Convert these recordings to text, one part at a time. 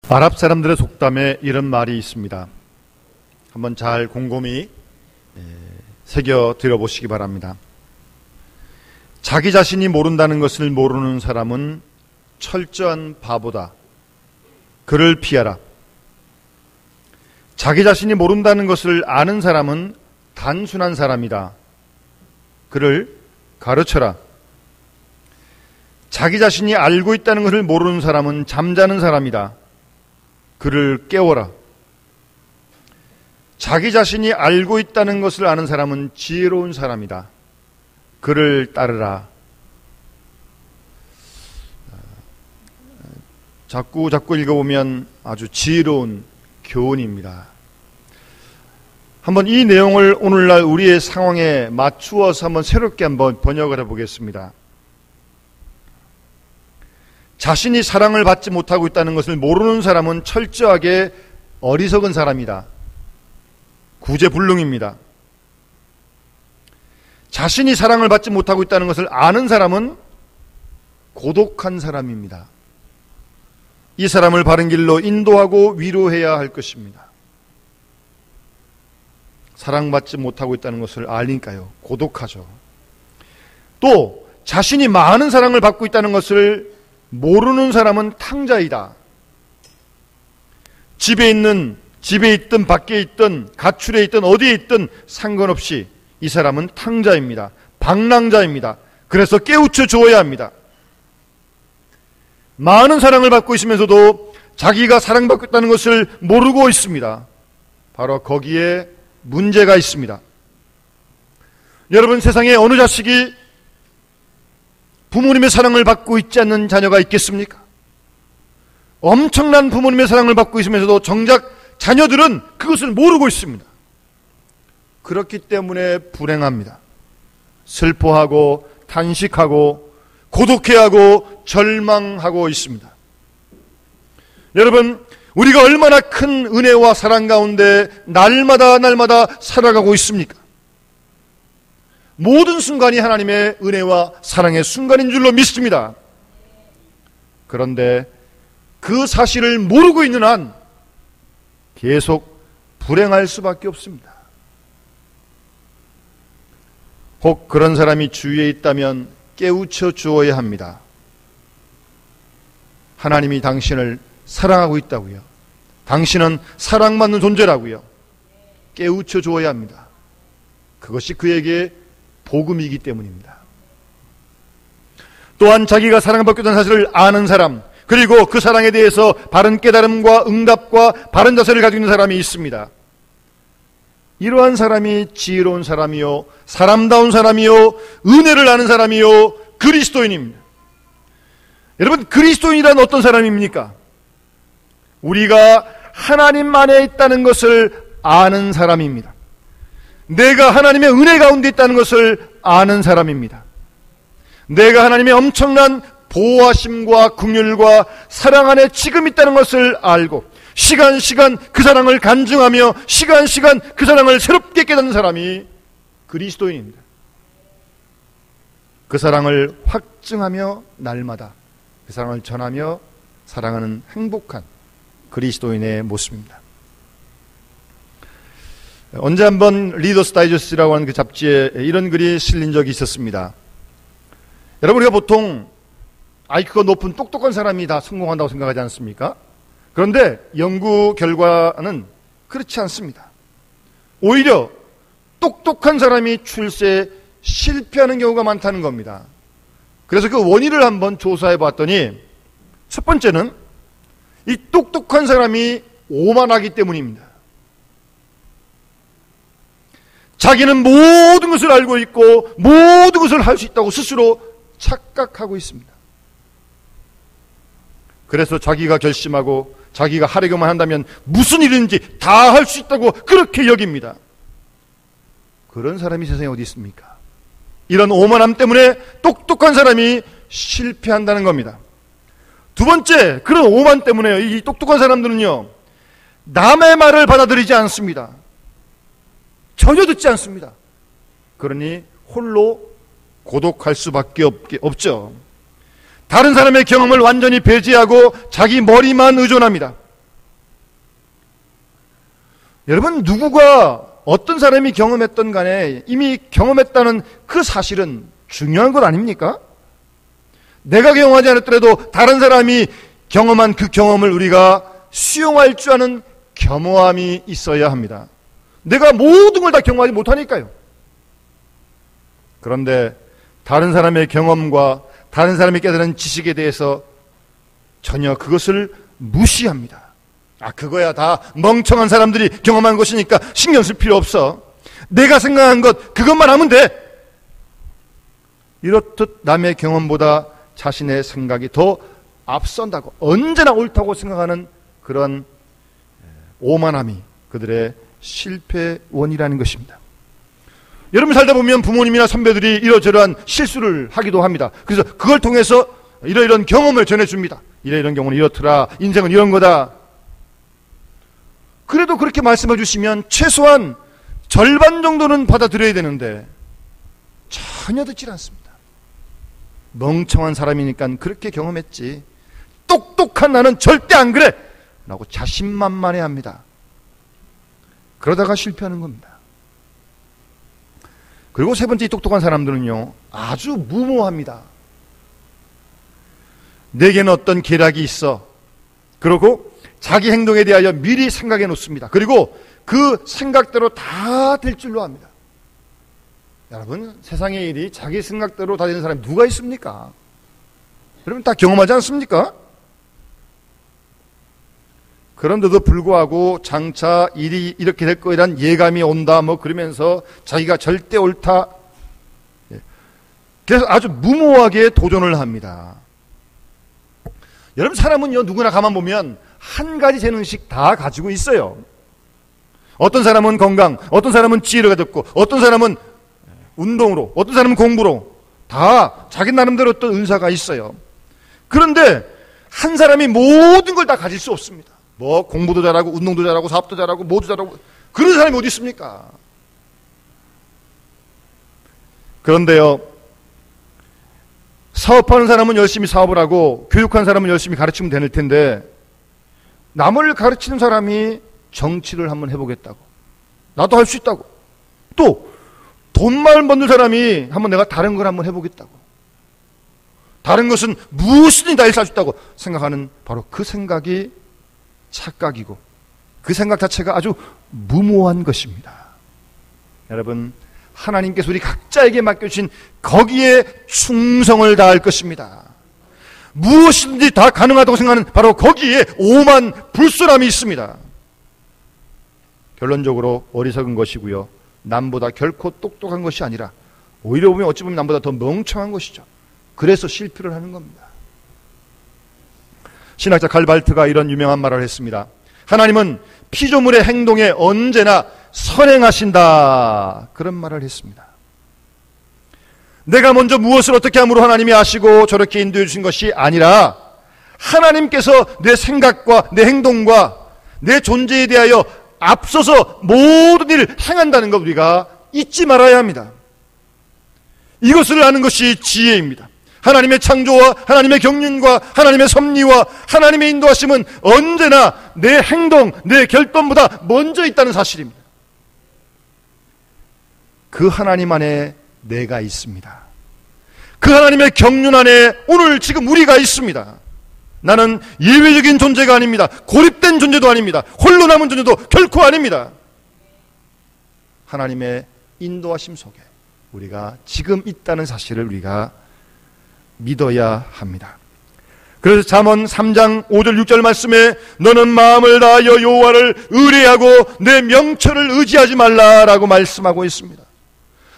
아랍 사람들의 속담에 이런 말이 있습니다. 한번 잘 곰곰이 새겨 들어보시기 바랍니다. 자기 자신이 모른다는 것을 모르는 사람은 철저한 바보다. 그를 피하라. 자기 자신이 모른다는 것을 아는 사람은 단순한 사람이다. 그를 가르쳐라. 자기 자신이 알고 있다는 것을 모르는 사람은 잠자는 사람이다. 그를 깨워라. 자기 자신이 알고 있다는 것을 아는 사람은 지혜로운 사람이다. 그를 따르라. 자꾸 읽어보면 아주 지혜로운 교훈입니다. 한번 이 내용을 오늘날 우리의 상황에 맞추어서 한번 새롭게 한번 번역을 해보겠습니다. 자신이 사랑을 받지 못하고 있다는 것을 모르는 사람은 철저하게 어리석은 사람이다. 구제불능입니다. 자신이 사랑을 받지 못하고 있다는 것을 아는 사람은 고독한 사람입니다. 이 사람을 바른 길로 인도하고 위로해야 할 것입니다. 사랑받지 못하고 있다는 것을 아니까요. 고독하죠. 또 자신이 많은 사랑을 받고 있다는 것을 모르는 사람은 탕자이다. 집에 있든 밖에 있든 가출해 있든 어디에 있든 상관없이 이 사람은 탕자입니다. 방랑자입니다. 그래서 깨우쳐 주어야 합니다. 많은 사랑을 받고 있으면서도 자기가 사랑받고 있다는 것을 모르고 있습니다. 바로 거기에 문제가 있습니다. 여러분, 세상에 어느 자식이 부모님의 사랑을 받고 있지 않는 자녀가 있겠습니까? 엄청난 부모님의 사랑을 받고 있으면서도 정작 자녀들은 그것을 모르고 있습니다. 그렇기 때문에 불행합니다. 슬퍼하고 탄식하고 고독해하고 절망하고 있습니다. 여러분, 우리가 얼마나 큰 은혜와 사랑 가운데 날마다 살아가고 있습니까? 모든 순간이 하나님의 은혜와 사랑의 순간인 줄로 믿습니다. 그런데 그 사실을 모르고 있는 한 계속 불행할 수밖에 없습니다. 혹 그런 사람이 주위에 있다면 깨우쳐 주어야 합니다. 하나님이 당신을 사랑하고 있다고요. 당신은 사랑받는 존재라고요. 깨우쳐 주어야 합니다. 그것이 그에게 복음이기 때문입니다. 또한 자기가 사랑받고 있다는 사실을 아는 사람, 그리고 그 사랑에 대해서 바른 깨달음과 응답과 바른 자세를 가지고 있는 사람이 있습니다. 이러한 사람이 지혜로운 사람이요, 사람다운 사람이요, 은혜를 아는 사람이요, 그리스도인입니다. 여러분, 그리스도인이란 어떤 사람입니까? 우리가 하나님 안에 있다는 것을 아는 사람입니다. 내가 하나님의 은혜 가운데 있다는 것을 아는 사람입니다. 내가 하나님의 엄청난 보호하심과 긍휼과 사랑 안에 지금 있다는 것을 알고 시간 그 사랑을 간증하며 시간 그 사랑을 새롭게 깨닫는 사람이 그리스도인입니다. 그 사랑을 확증하며 날마다 그 사랑을 전하며 사랑하는 행복한 그리스도인의 모습입니다. 언제 한번 리더스 다이저스트라고 하는 그 잡지에 이런 글이 실린 적이 있었습니다. 여러분, 우리가 보통 IQ가 높은 똑똑한 사람이 다 성공한다고 생각하지 않습니까? 그런데 연구 결과는 그렇지 않습니다. 오히려 똑똑한 사람이 출세에 실패하는 경우가 많다는 겁니다. 그래서 그 원인을 한번 조사해 봤더니 첫 번째는 이 똑똑한 사람이 오만하기 때문입니다. 자기는 모든 것을 알고 있고 모든 것을 할 수 있다고 스스로 착각하고 있습니다. 그래서 자기가 결심하고 자기가 하려고만 한다면 무슨 일인지 다 할 수 있다고 그렇게 여깁니다. 그런 사람이 세상에 어디 있습니까? 이런 오만함 때문에 똑똑한 사람이 실패한다는 겁니다. 두 번째, 그런 오만 때문에 이 똑똑한 사람들은요, 남의 말을 받아들이지 않습니다. 전혀 듣지 않습니다. 그러니 홀로 고독할 수밖에 없죠. 다른 사람의 경험을 완전히 배제하고 자기 머리만 의존합니다. 여러분, 누구가 어떤 사람이 경험했던 간에 이미 경험했다는 그 사실은 중요한 것 아닙니까? 내가 경험하지 않았더라도 다른 사람이 경험한 그 경험을 우리가 수용할 줄 아는 겸허함이 있어야 합니다. 내가 모든 걸 다 경험하지 못하니까요. 그런데 다른 사람의 경험과 다른 사람이 깨달은 지식에 대해서 전혀 그것을 무시합니다. 그거야 다 멍청한 사람들이 경험한 것이니까 신경 쓸 필요 없어. 내가 생각한 것 그것만 하면 돼. 이렇듯 남의 경험보다 자신의 생각이 더 앞선다고, 언제나 옳다고 생각하는 그런 오만함이 그들의 실패의 원이라는 것입니다. 여러분 살다 보면 부모님이나 선배들이 이러저러한 실수를 하기도 합니다. 그래서 그걸 통해서 이러이러한 경험을 전해줍니다. 이러이러한 경우는 이렇더라, 인생은 이런 거다. 그래도 그렇게 말씀해 주시면 최소한 절반 정도는 받아들여야 되는데 전혀 듣질 않습니다. 멍청한 사람이니까 그렇게 경험했지, 똑똑한 나는 절대 안 그래 라고 자신만만해합니다. 그러다가 실패하는 겁니다. 그리고 세 번째, 이 똑똑한 사람들은요, 아주 무모합니다. 내게는 어떤 계략이 있어. 그리고 자기 행동에 대하여 미리 생각해 놓습니다. 그리고 그 생각대로 다 될 줄로 합니다. 여러분, 세상의 일이 자기 생각대로 다 되는 사람이 누가 있습니까? 여러분 다 경험하지 않습니까? 그런데도 불구하고 장차 일이 이렇게 될 거라는 예감이 온다 그러면서 자기가 절대 옳다. 그래서 아주 무모하게 도전을 합니다. 여러분, 사람은요, 누구나 가만 보면 한 가지 재능씩 다 가지고 있어요. 어떤 사람은 건강, 어떤 사람은 지혜를 가졌고, 어떤 사람은 운동으로, 어떤 사람은 공부로, 다 자기 나름대로 어떤 은사가 있어요. 그런데 한 사람이 모든 걸 다 가질 수 없습니다. 공부도 잘하고 운동도 잘하고 사업도 잘하고 모두 잘하고 그런 사람이 어디 있습니까? 그런데요, 사업하는 사람은 열심히 사업을 하고 교육하는 사람은 열심히 가르치면 되는 텐데, 남을 가르치는 사람이 정치를 한번 해보겠다고, 나도 할 수 있다고, 또 돈만 버는 사람이 한번 내가 다른 걸 한번 해보겠다고, 다른 것은 무엇이든 다 할 수 있다고 생각하는 바로 그 생각이 착각이고, 그 생각 자체가 아주 무모한 것입니다. 여러분, 하나님께서 우리 각자에게 맡겨주신 거기에 충성을 다할 것입니다. 무엇이든지 다 가능하다고 생각하는 바로 거기에 오만 불순함이 있습니다. 결론적으로 어리석은 것이고요, 남보다 결코 똑똑한 것이 아니라 오히려 보면 어찌 보면 남보다 더 멍청한 것이죠. 그래서 실패를 하는 겁니다. 신학자 칼발트가 이런 유명한 말을 했습니다. 하나님은 피조물의 행동에 언제나 선행하신다, 그런 말을 했습니다. 내가 먼저 무엇을 어떻게 함으로 하나님이 아시고 저렇게 인도해 주신 것이 아니라 하나님께서 내 생각과 내 행동과 내 존재에 대하여 앞서서 모든 일을 행한다는 것 우리가 잊지 말아야 합니다. 이것을 아는 것이 지혜입니다. 하나님의 창조와 하나님의 경륜과 하나님의 섭리와 하나님의 인도하심은 언제나 내 행동, 내 결단보다 먼저 있다는 사실입니다. 그 하나님 안에 내가 있습니다. 그 하나님의 경륜 안에 오늘 지금 우리가 있습니다. 나는 예외적인 존재가 아닙니다. 고립된 존재도 아닙니다. 홀로 남은 존재도 결코 아닙니다. 하나님의 인도하심 속에 우리가 지금 있다는 사실을 우리가 믿어야 합니다. 그래서 잠언 3장 5절 6절 말씀에 너는 마음을 다하여 여호와를 의뢰하고 내 명철을 의지하지 말라라고 말씀하고 있습니다.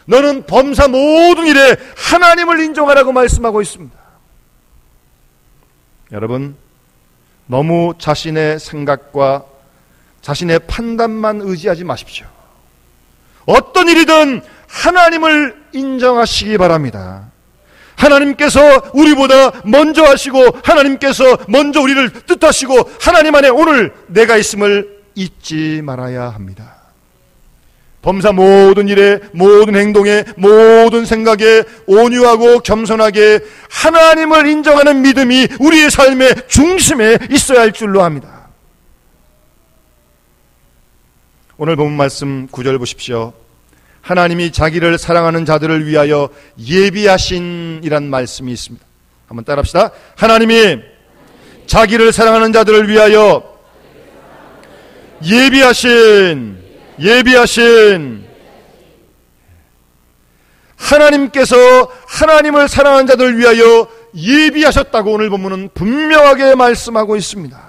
너는 범사 모든 일에 하나님을 인정하라고 말씀하고 있습니다. 여러분, 너무 자신의 생각과 자신의 판단만 의지하지 마십시오. 어떤 일이든 하나님을 인정하시기 바랍니다. 하나님께서 우리보다 먼저 하시고 하나님께서 먼저 우리를 뜻하시고 하나님 안에 오늘 내가 있음을 잊지 말아야 합니다. 범사 모든 일에, 모든 행동에, 모든 생각에 온유하고 겸손하게 하나님을 인정하는 믿음이 우리의 삶의 중심에 있어야 할 줄로 합니다. 오늘 본 말씀 9절 보십시오. 하나님이 자기를 사랑하는 자들을 위하여 예비하신이란 말씀이 있습니다. 한번 따라합시다. 하나님이 자기를 사랑하는 자들을 위하여 예비하신. 하나님께서 하나님을 사랑하는 자들을 위하여 예비하셨다고 오늘 본문은 분명하게 말씀하고 있습니다.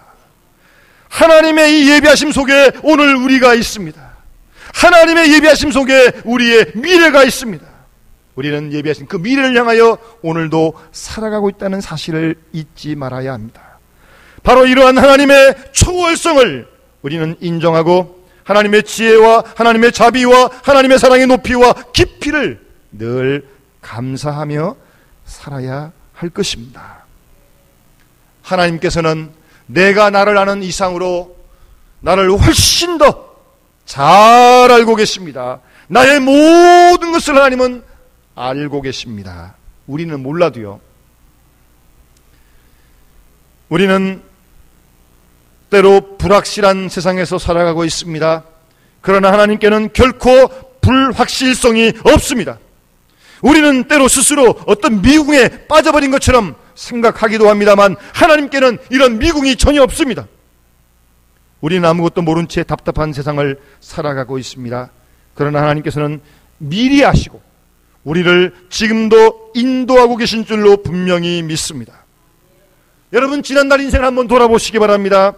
하나님의 이 예비하심 속에 오늘 우리가 있습니다. 하나님의 예비하심 속에 우리의 미래가 있습니다. 우리는 예비하신 그 미래를 향하여 오늘도 살아가고 있다는 사실을 잊지 말아야 합니다. 바로 이러한 하나님의 초월성을 우리는 인정하고 하나님의 지혜와 하나님의 자비와 하나님의 사랑의 높이와 깊이를 늘 감사하며 살아야 할 것입니다. 하나님께서는 내가 나를 아는 이상으로 나를 훨씬 더 잘 알고 계십니다. 나의 모든 것을 하나님은 알고 계십니다. 우리는 몰라도요. 우리는 때로 불확실한 세상에서 살아가고 있습니다. 그러나 하나님께는 결코 불확실성이 없습니다. 우리는 때로 스스로 어떤 미궁에 빠져버린 것처럼 생각하기도 합니다만 하나님께는 이런 미궁이 전혀 없습니다. 우리는 아무것도 모른 채 답답한 세상을 살아가고 있습니다. 그러나 하나님께서는 미리 아시고 우리를 지금도 인도하고 계신 줄로 분명히 믿습니다. 여러분, 지난날 인생을 한번 돌아보시기 바랍니다.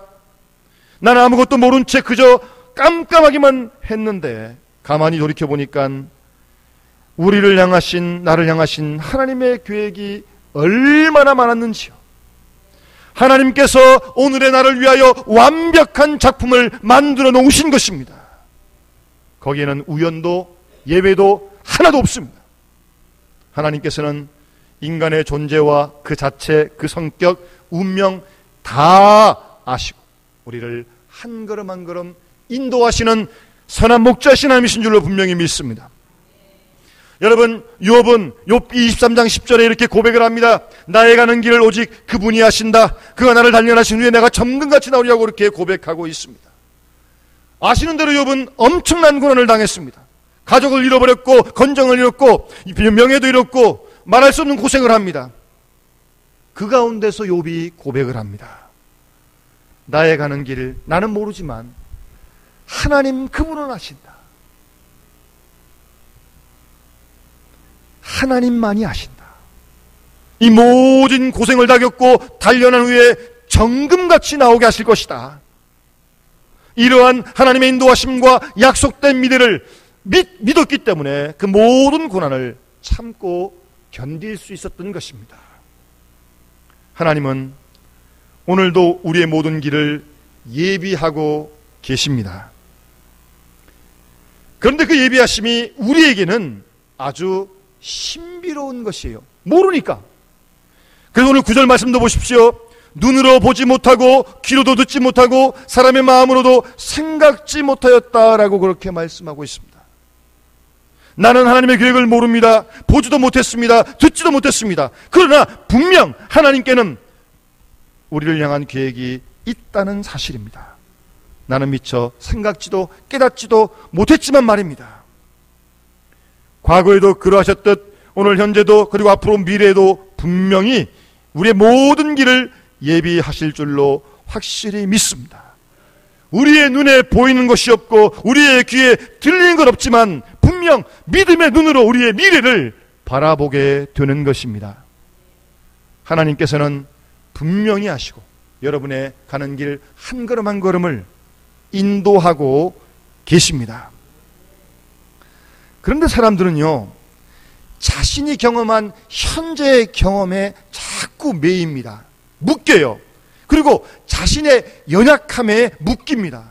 나는 아무것도 모른 채 그저 깜깜하기만 했는데 가만히 돌이켜보니까 우리를 향하신, 나를 향하신 하나님의 계획이 얼마나 많았는지요. 하나님께서 오늘의 나를 위하여 완벽한 작품을 만들어 놓으신 것입니다. 거기에는 우연도 예외도 하나도 없습니다. 하나님께서는 인간의 존재와 그 자체, 그 성격, 운명 다 아시고 우리를 한 걸음 한 걸음 인도하시는 선한 목자신 하나님이신 줄로 분명히 믿습니다. 여러분, 욥은 욥기 23장 10절에 이렇게 고백을 합니다. 나의 가는 길을 오직 그분이 하신다. 그가 나를 단련하신 후에 내가 점근같이 나오리라고 이렇게 고백하고 있습니다. 아시는 대로 욥은 엄청난 고난을 당했습니다. 가족을 잃어버렸고 건정을 잃었고 명예도 잃었고 말할 수 없는 고생을 합니다. 그 가운데서 욥이 고백을 합니다. 나의 가는 길을 나는 모르지만 하나님 그분은 아신다. 하나님만이 아신다. 이 모든 고생을 다 겪고 단련한 후에 정금같이 나오게 하실 것이다. 이러한 하나님의 인도하심과 약속된 미래를 믿었기 때문에 그 모든 고난을 참고 견딜 수 있었던 것입니다. 하나님은 오늘도 우리의 모든 길을 예비하고 계십니다. 그런데 그 예비하심이 우리에게는 아주 신비로운 것이에요. 모르니까. 그래서 오늘 9절 말씀도 보십시오. 눈으로 보지 못하고 귀로도 듣지 못하고 사람의 마음으로도 생각지 못하였다라고 그렇게 말씀하고 있습니다. 나는 하나님의 계획을 모릅니다. 보지도 못했습니다. 듣지도 못했습니다. 그러나 분명 하나님께는 우리를 향한 계획이 있다는 사실입니다. 나는 미처 생각지도 깨닫지도 못했지만 말입니다. 과거에도 그러하셨듯 오늘 현재도 그리고 앞으로 미래에도 분명히 우리의 모든 길을 예비하실 줄로 확실히 믿습니다. 우리의 눈에 보이는 것이 없고 우리의 귀에 들리는 것 없지만 분명 믿음의 눈으로 우리의 미래를 바라보게 되는 것입니다. 하나님께서는 분명히 아시고 여러분의 가는 길 한 걸음 한 걸음을 인도하고 계십니다. 그런데 사람들은요, 자신이 경험한 현재의 경험에 자꾸 매입니다. 묶여요. 그리고 자신의 연약함에 묶입니다.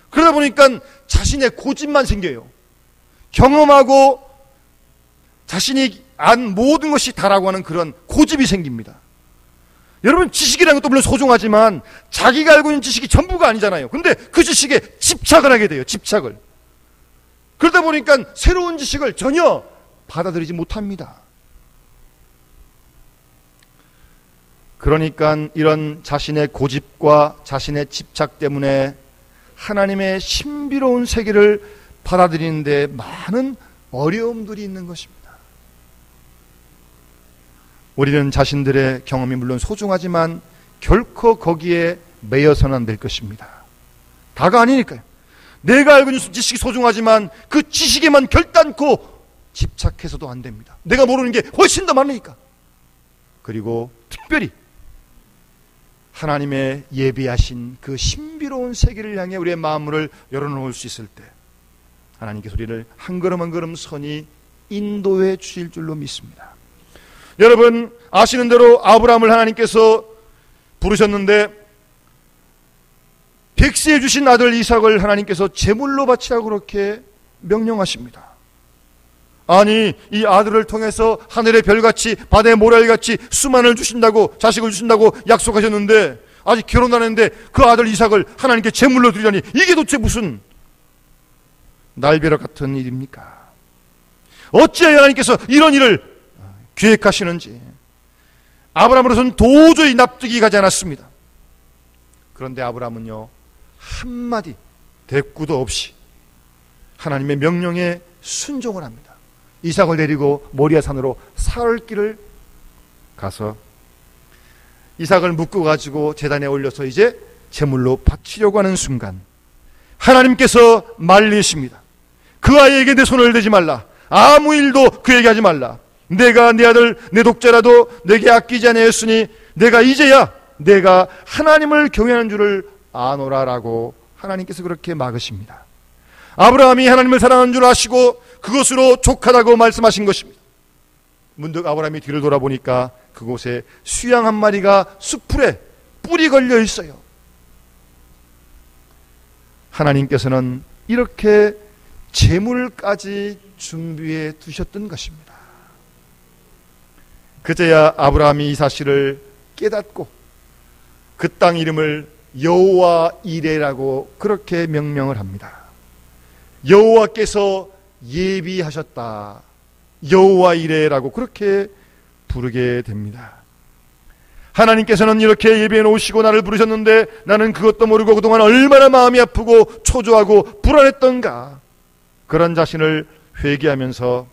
그러다 보니까 자신의 고집만 생겨요. 경험하고 자신이 안 모든 것이 다라고 하는 그런 고집이 생깁니다. 여러분, 지식이라는 것도 물론 소중하지만 자기가 알고 있는 지식이 전부가 아니잖아요. 근데 그 지식에 집착을 하게 돼요. 집착을. 그러다 보니까 새로운 지식을 전혀 받아들이지 못합니다. 그러니까 이런 자신의 고집과 자신의 집착 때문에 하나님의 신비로운 세계를 받아들이는데 많은 어려움들이 있는 것입니다. 우리는 자신들의 경험이 물론 소중하지만 결코 거기에 매여서는 안 될 것입니다. 다가 아니니까요. 내가 알고 있는 지식이 소중하지만 그 지식에만 결단코 집착해서도 안 됩니다. 내가 모르는 게 훨씬 더 많으니까. 그리고 특별히 하나님의 예비하신 그 신비로운 세계를 향해 우리의 마음을 열어놓을 수 있을 때 하나님께서 우리를 한 걸음 한 걸음 선히 인도해 주실 줄로 믿습니다. 여러분 아시는 대로 아브라함을 하나님께서 부르셨는데 백세해 주신 아들 이삭을 하나님께서 제물로 바치라고 그렇게 명령하십니다. 아니 이 아들을 통해서 하늘의 별같이 바다의 모래알같이 수만을 주신다고 자식을 주신다고 약속하셨는데 아직 결혼 안 했는데 그 아들 이삭을 하나님께 제물로 드리라니 이게 도대체 무슨 날벼락 같은 일입니까? 어찌하여 하나님께서 이런 일을 계획하시는지 아브라함으로서는 도저히 납득이 가지 않았습니다. 그런데 아브라함은요 한마디 대꾸도 없이 하나님의 명령에 순종을 합니다. 이삭을 데리고 모리아 산으로 사흘 길을 가서 이삭을 묶어 가지고 제단에 올려서 이제 제물로 바치려고 하는 순간 하나님께서 말리십니다. 그 아이에게 내 손을 대지 말라. 아무 일도 그에게 하지 말라. 내가 내 아들 내 독자라도 내게 아끼지 아니하였으니 내가 이제야 내가 하나님을 경외하는 줄을 아노라라고 하나님께서 그렇게 막으십니다. 아브라함이 하나님을 사랑하는 줄 아시고 그것으로 족하다고 말씀하신 것입니다. 문득 아브라함이 뒤를 돌아보니까 그곳에 수양 한 마리가 숲풀에 뿔이 걸려 있어요. 하나님께서는 이렇게 제물까지 준비해 두셨던 것입니다. 그제야 아브라함이 이 사실을 깨닫고 그 땅 이름을 여호와 이레라고 그렇게 명명을 합니다. 여호와께서 예비하셨다. 여호와 이레라고 그렇게 부르게 됩니다. 하나님께서는 이렇게 예비해 놓으시고 나를 부르셨는데 나는 그것도 모르고 그동안 얼마나 마음이 아프고 초조하고 불안했던가. 그런 자신을 회개하면서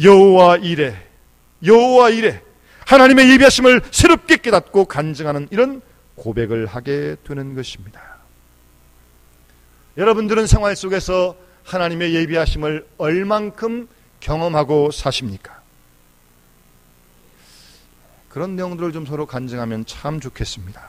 여호와 이레, 여호와 이레, 하나님의 예비하심을 새롭게 깨닫고 간증하는 이런 고백을 하게 되는 것입니다. 여러분들은 생활 속에서 하나님의 예비하심을 얼만큼 경험하고 사십니까? 그런 내용들을 좀 서로 간증하면 참 좋겠습니다.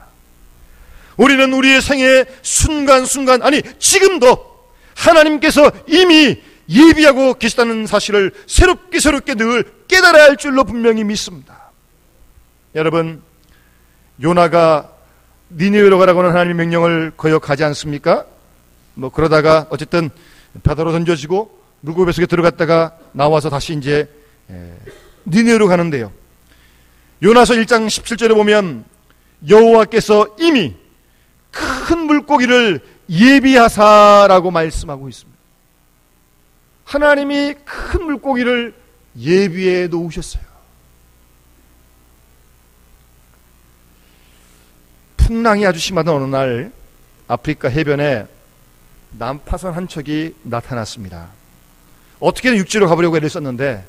우리는 우리의 생애의 순간순간, 아니 지금도 하나님께서 이미 예비하고 계시다는 사실을 새롭게 늘 깨달아야 할 줄로 분명히 믿습니다. 여러분, 요나가 니느웨로 가라고 하는 하나님의 명령을 거역하지 않습니까? 그러다가 어쨌든 바다로 던져지고 물고기 속에 들어갔다가 나와서 다시 이제 니느웨로 가는데요. 요나서 1장 17절에 보면 여호와께서 이미 큰 물고기를 예비하사라고 말씀하고 있습니다. 하나님이 큰 물고기를 예비해 놓으셨어요. 풍랑이 아주 심하던 어느 날 아프리카 해변에 난파선 한 척이 나타났습니다. 어떻게든 육지로 가보려고 애를 썼는데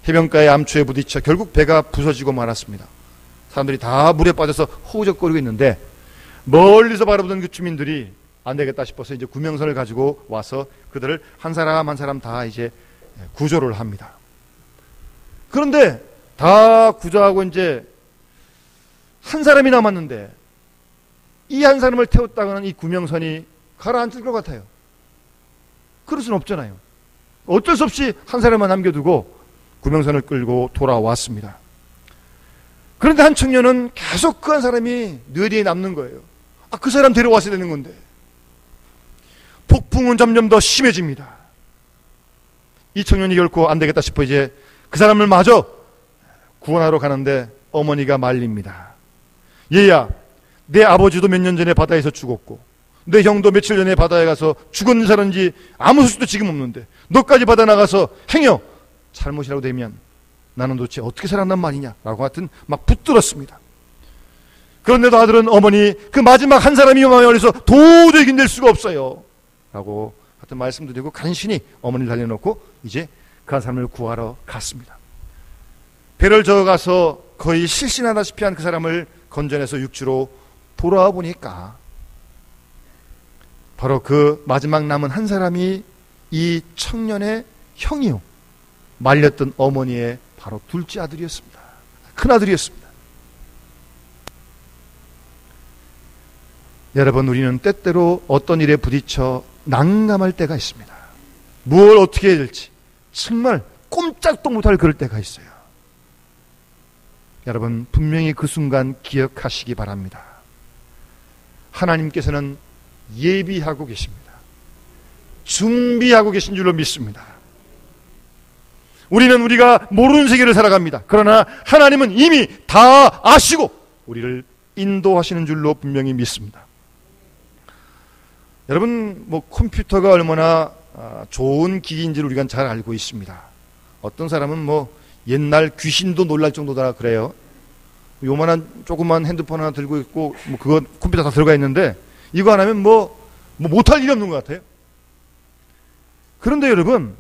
해변가의 암초에 부딪혀 결국 배가 부서지고 말았습니다. 사람들이 다 물에 빠져서 허우적거리고 있는데 멀리서 바라보던 그 주민들이 안 되겠다 싶어서 이제 구명선을 가지고 와서 그들을 한 사람 한 사람 다 이제 구조를 합니다. 그런데 다 구조하고 이제 한 사람이 남았는데 이 한 사람을 태웠다가는 이 구명선이 가라앉을 것 같아요. 그럴 수는 없잖아요. 어쩔 수 없이 한 사람만 남겨두고 구명선을 끌고 돌아왔습니다. 그런데 한 청년은 계속 그 한 사람이 뇌리에 남는 거예요. 그 사람 데려왔어야 되는 건데. 폭풍은 점점 더 심해집니다. 이 청년이 결코 안 되겠다 싶어 이제 그 사람을 마저 구원하러 가는데 어머니가 말립니다. 얘야, 내 아버지도 몇 년 전에 바다에서 죽었고 내 형도 며칠 전에 바다에 가서 죽었는지 살았는지 아무 소식도 지금 없는데 너까지 바다 나가서 행여 잘못이라고 되면 나는 도대체 어떻게 살았단 말이냐 라고 하여튼 막 붙들었습니다. 그런데도 아들은 어머니 그 마지막 한 사람이 위험하여 그래서 도저히 견딜 수가 없어요 라고 같은 말씀드리고 간신히 어머니를 달려놓고 이제 그 한 사람을 구하러 갔습니다. 배를 저어가서 거의 실신하다시피 한 그 사람을 건져내서 육지로 돌아와 보니까 바로 그 마지막 남은 한 사람이 이 청년의 형이요, 말렸던 어머니의 바로 둘째 아들이었습니다. 큰아들이었습니다. 여러분, 우리는 때때로 어떤 일에 부딪혀 난감할 때가 있습니다. 무엇을 어떻게 해야 될지 정말 꼼짝도 못할 그럴 때가 있어요. 여러분, 분명히 그 순간 기억하시기 바랍니다. 하나님께서는 예비하고 계십니다. 준비하고 계신 줄로 믿습니다. 우리는 우리가 모르는 세계를 살아갑니다. 그러나 하나님은 이미 다 아시고 우리를 인도하시는 줄로 분명히 믿습니다. 여러분, 컴퓨터가 얼마나 좋은 기기인지를 우리가 잘 알고 있습니다. 어떤 사람은 옛날 귀신도 놀랄 정도다 그래요. 요만한 조그만 핸드폰 하나 들고 있고 그거 컴퓨터 다 들어가 있는데 이거 안 하면 못할 일이 없는 것 같아요. 그런데 여러분,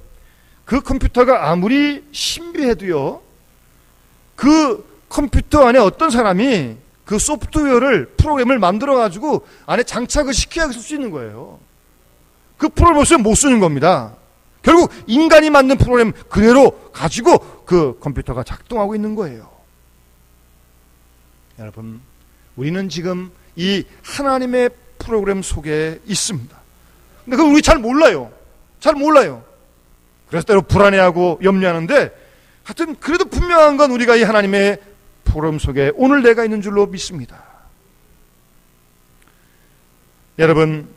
그 컴퓨터가 아무리 신비해도요, 그 컴퓨터 안에 어떤 사람이 그 소프트웨어를, 프로그램을 만들어가지고 안에 장착을 시켜야 쓸 수 있는 거예요. 그 프로그램 없으면 못 쓰는 겁니다. 결국 인간이 만든 프로그램 그대로 가지고 그 컴퓨터가 작동하고 있는 거예요. 여러분, 우리는 지금 이 하나님의 프로그램 속에 있습니다. 근데 그걸 우리 잘 몰라요. 잘 몰라요. 그래서 때로 불안해하고 염려하는데, 하여튼 그래도 분명한 건 우리가 이 하나님의 프로그램 속에 오늘 내가 있는 줄로 믿습니다. 여러분,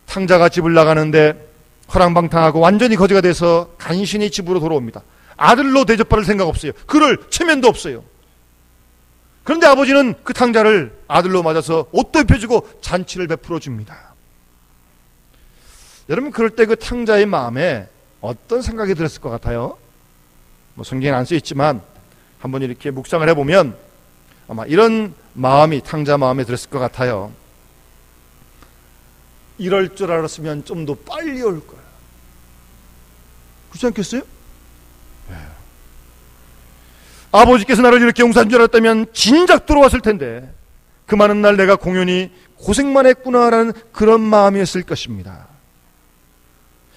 탕자가 집을 나가는데 허랑방탕하고 완전히 거지가 돼서 간신히 집으로 돌아옵니다. 아들로 대접받을 생각 없어요. 그럴 체면도 없어요. 그런데 아버지는 그 탕자를 아들로 맞아서 옷도 입혀주고 잔치를 베풀어 줍니다. 여러분, 그럴 때 그 탕자의 마음에 어떤 생각이 들었을 것 같아요? 성경에 안 써있지만 한번 이렇게 묵상을 해보면 아마 이런 마음이 탕자 마음에 들었을 것 같아요. 이럴 줄 알았으면 좀 더 빨리 올 거야. 그렇지 않겠어요? 네. 아버지께서 나를 이렇게 용서한 줄 알았다면 진작 들어왔을 텐데 그 많은 날 내가 공연히 고생만 했구나라는 그런 마음이었을 것입니다.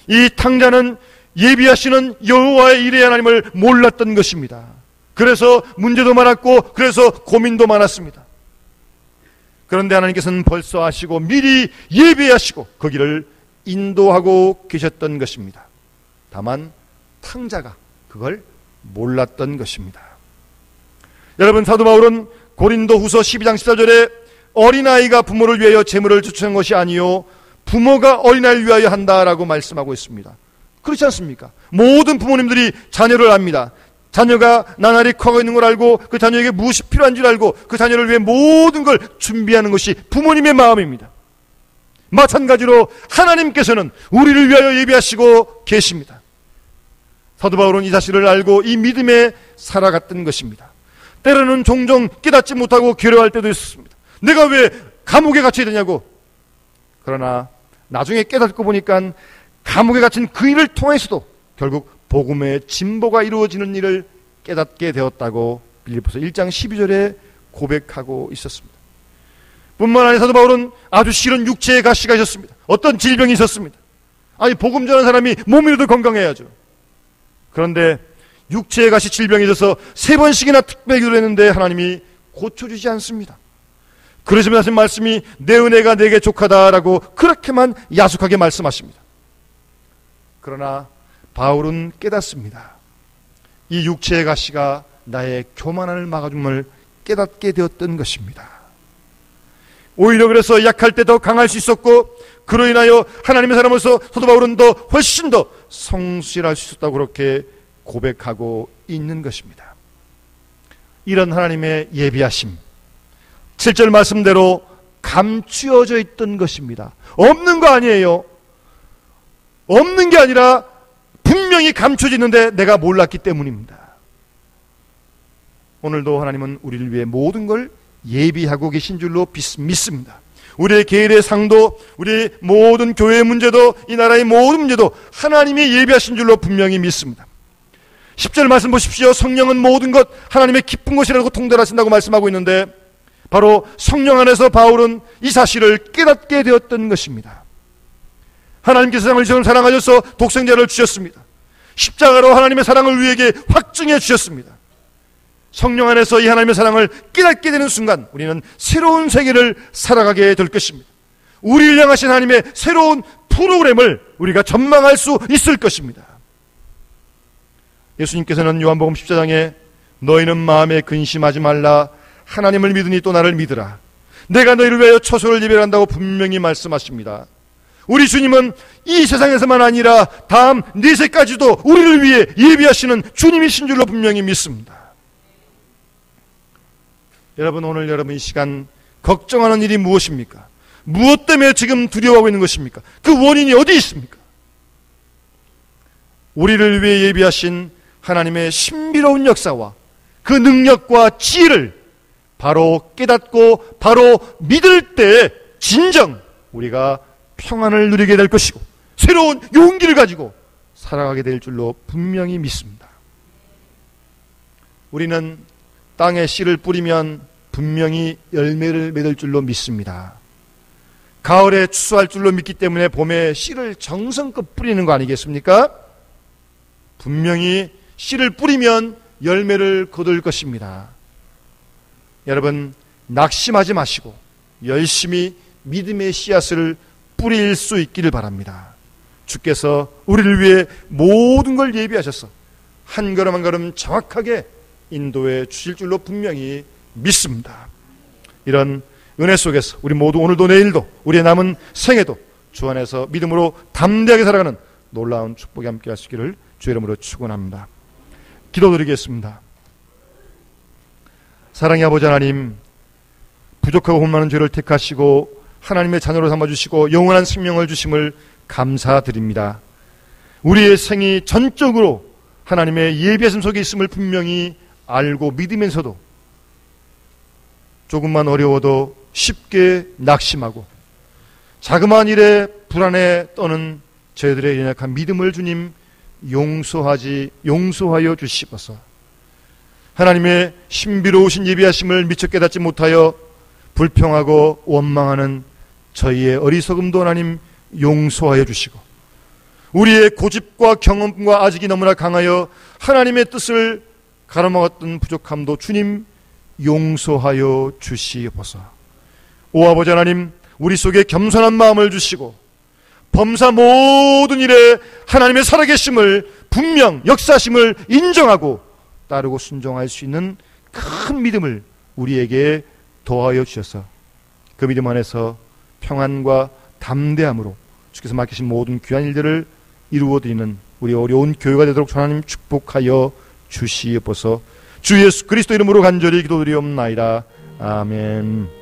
이 탕자는 예비하시는 여호와의 일의 하나님을 몰랐던 것입니다. 그래서 문제도 많았고 그래서 고민도 많았습니다. 그런데 하나님께서는 벌써 아시고 미리 예비하시고 그 길을 인도하고 계셨던 것입니다. 다만 탕자가 그걸 몰랐던 것입니다. 여러분, 사도 바울은 고린도후서 12장 14절에 어린아이가 부모를 위하여 재물을 주체한 것이 아니요 부모가 어린아이를 위하여 한다라고 말씀하고 있습니다. 그렇지 않습니까? 모든 부모님들이 자녀를 압니다. 자녀가 나날이 커가고 있는 걸 알고 그 자녀에게 무엇이 필요한 줄 알고 그 자녀를 위해 모든 걸 준비하는 것이 부모님의 마음입니다. 마찬가지로 하나님께서는 우리를 위하여 예비하시고 계십니다. 사도 바울은 이 사실을 알고 이 믿음에 살아갔던 것입니다. 때로는 종종 깨닫지 못하고 괴로워할 때도 있었습니다. 내가 왜 감옥에 갇혀야 되냐고. 그러나 나중에 깨닫고 보니까 감옥에 갇힌 그 일을 통해서도 결국 복음의 진보가 이루어지는 일을 깨닫게 되었다고 빌립보서 1장 12절에 고백하고 있었습니다. 뿐만 아니라 사도 바울은 아주 싫은 육체의 가시가 있었습니다. 어떤 질병이 있었습니다. 아니, 복음 전하는 사람이 몸이라도 건강해야죠. 그런데 육체의 가시 질병이 있어서 3번씩이나 특별히 기도를 했는데 하나님이 고쳐주지 않습니다. 그러시면서 하신 말씀이 내 은혜가 내게 족하다라고 그렇게만 야속하게 말씀하십니다. 그러나 바울은 깨닫습니다. 이 육체의 가시가 나의 교만함을 막아줌을 깨닫게 되었던 것입니다. 오히려 그래서 약할 때 더 강할 수 있었고 그로 인하여 하나님의 사람으로서 사도 바울은 더 훨씬 더 성실할 수 있었다고 그렇게 고백하고 있는 것입니다. 이런 하나님의 예비하심, 7절 말씀대로 감추어져 있던 것입니다. 없는 거 아니에요. 없는 게 아니라 분명히 감춰져 있는데 내가 몰랐기 때문입니다. 오늘도 하나님은 우리를 위해 모든 걸 예비하고 계신 줄로 믿습니다. 우리의 계율의 상도, 우리의 모든 교회의 문제도, 이 나라의 모든 문제도 하나님이 예비하신 줄로 분명히 믿습니다. 10절 말씀 보십시오. 성령은 모든 것 하나님의 기쁜 것이라고 통달하신다고 말씀하고 있는데, 바로 성령 안에서 바울은 이 사실을 깨닫게 되었던 것입니다. 하나님께서 세상을 지금 사랑하셔서 독생자를 주셨습니다. 십자가로 하나님의 사랑을 우리에게 확증해 주셨습니다. 성령 안에서 이 하나님의 사랑을 깨닫게 되는 순간 우리는 새로운 세계를 살아가게 될 것입니다. 우리를 향하신 하나님의 새로운 프로그램을 우리가 전망할 수 있을 것입니다. 예수님께서는 요한복음 14장에 너희는 마음에 근심하지 말라, 하나님을 믿으니 또 나를 믿으라, 내가 너희를 위하여 처소를 예배한다고 분명히 말씀하십니다. 우리 주님은 이 세상에서만 아니라 다음 내세까지도 우리를 위해 예비하시는 주님이신 줄로 분명히 믿습니다. 여러분, 오늘 여러분 이 시간 걱정하는 일이 무엇입니까? 무엇 때문에 지금 두려워하고 있는 것입니까? 그 원인이 어디 있습니까? 우리를 위해 예비하신 하나님의 신비로운 역사와 그 능력과 지혜를 바로 깨닫고 바로 믿을 때 진정 우리가 평안을 누리게 될 것이고 새로운 용기를 가지고 살아가게 될 줄로 분명히 믿습니다. 우리는 땅에 씨를 뿌리면 분명히 열매를 맺을 줄로 믿습니다. 가을에 추수할 줄로 믿기 때문에 봄에 씨를 정성껏 뿌리는 거 아니겠습니까? 분명히 씨를 뿌리면 열매를 거둘 것입니다. 여러분, 낙심하지 마시고 열심히 믿음의 씨앗을 뿌릴 수 있기를 바랍니다. 주께서 우리를 위해 모든 걸 예비하셔서 한 걸음 한 걸음 정확하게 인도해 주실 줄로 분명히 믿습니다. 이런 은혜 속에서 우리 모두 오늘도 내일도 우리의 남은 생애도 주 안에서 믿음으로 담대하게 살아가는 놀라운 축복이 함께 하시기를 주의 이름으로 축원합니다. 기도드리겠습니다. 사랑의 아버지 하나님, 부족하고 흠 많은 죄를 택하시고 하나님의 자녀로 삼아주시고 영원한 생명을 주심을 감사드립니다. 우리의 생이 전적으로 하나님의 예비하심 속에 있음을 분명히 알고 믿으면서도 조금만 어려워도 쉽게 낙심하고 자그마한 일에 불안에 떠는 저희들의 연약한 믿음을 주님 용서하여 주시옵소서. 하나님의 신비로우신 예비하심을 미처 깨닫지 못하여 불평하고 원망하는 저희의 어리석음도 하나님 용서하여 주시고, 우리의 고집과 경험과 아직이 너무나 강하여 하나님의 뜻을 가로막았던 부족함도 주님 용서하여 주시옵소서. 오 아버지 하나님, 우리 속에 겸손한 마음을 주시고 범사 모든 일에 하나님의 살아계심을 분명 역사심을 인정하고 따르고 순종할 수 있는 큰 믿음을 우리에게 더하여 주셔서 그 믿음 안에서 평안과 담대함으로 주께서 맡기신 모든 귀한 일들을 이루어드리는 우리 어려운 교회가 되도록 하나님 축복하여 주시옵소서. 주 예수 그리스도 이름으로 간절히 기도드리옵나이다. 아멘.